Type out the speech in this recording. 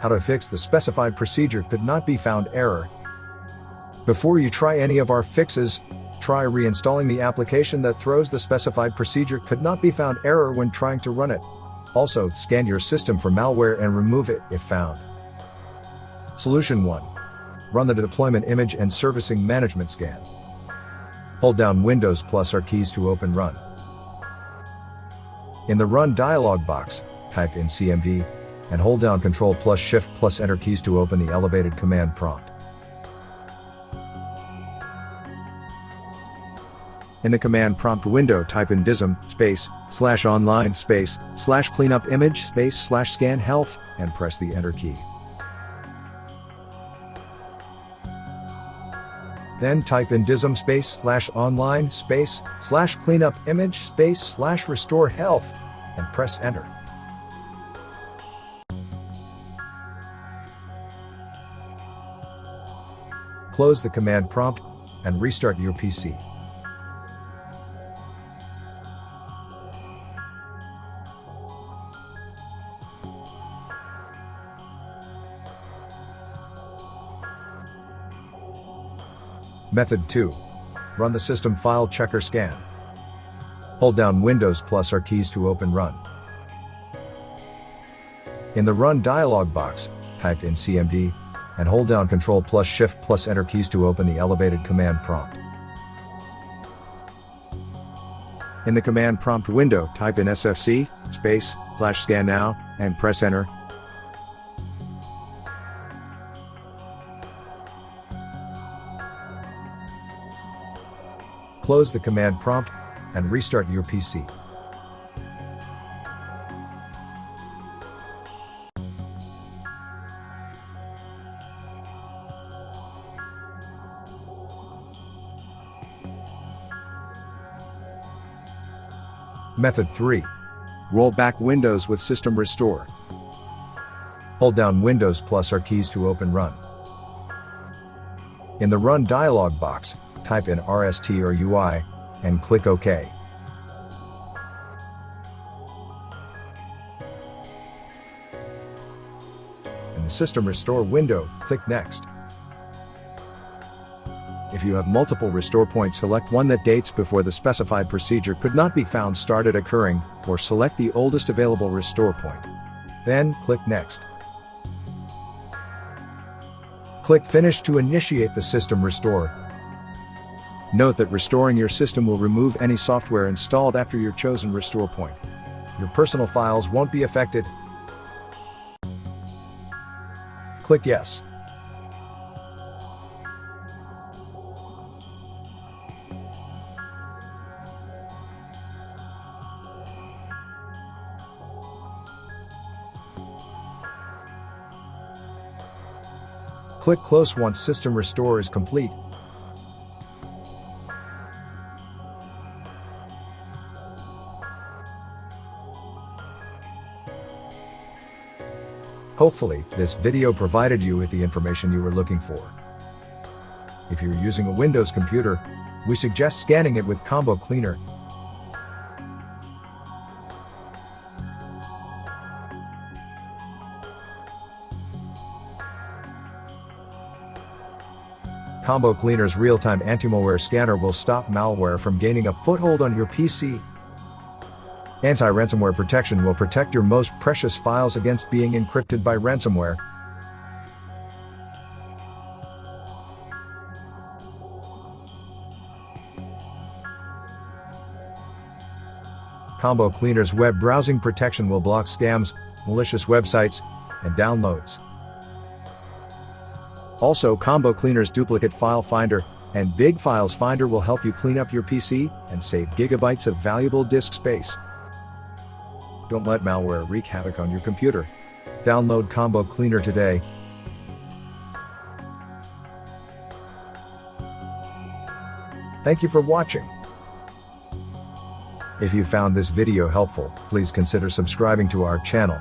How to fix the specified procedure could not be found error. Before you try any of our fixes, try reinstalling the application that throws the specified procedure could not be found error when trying to run it. Also, scan your system for malware and remove it if found. Solution 1. Run the deployment image and servicing management scan. Hold down Windows plus R keys to open Run. In the Run dialog box, type in CMD, and hold down Ctrl plus Shift plus Enter keys to open the elevated command prompt. In the command prompt window, type in DISM /online /cleanup image /scan health and press the Enter key. Then type in DISM /online /cleanup image /restore health and press Enter. Close the command prompt and restart your PC. Method 2. Run the system file checker scan. Hold down Windows plus R keys to open Run. In the Run dialog box, type in CMD, and hold down Ctrl plus Shift plus Enter keys to open the elevated command prompt. In the command prompt window, type in SFC /scan now and press Enter. Close the command prompt and restart your PC. Method 3. Roll back Windows with System Restore. Hold down Windows plus R keys to open Run. In the Run dialog box, type in RST or UI, and click OK. In the System Restore window, click Next. If you have multiple restore points, select one that dates before the specified procedure could not be found started occurring, or select the oldest available restore point. Then, click Next. Click Finish to initiate the system restore. Note that restoring your system will remove any software installed after your chosen restore point. Your personal files won't be affected. Click Yes. Click Close once system restore is complete. Hopefully, this video provided you with the information you were looking for. If you're using a Windows computer, we suggest scanning it with Combo Cleaner. Combo Cleaner's real-time anti-malware scanner will stop malware from gaining a foothold on your PC. Anti-ransomware protection will protect your most precious files against being encrypted by ransomware. Combo Cleaner's web browsing protection will block scams, malicious websites, and downloads. Also, Combo Cleaner's duplicate file finder and Big Files Finder will help you clean up your PC and save gigabytes of valuable disk space. Don't let malware wreak havoc on your computer. Download Combo Cleaner today. Thank you for watching. If you found this video helpful, please consider subscribing to our channel.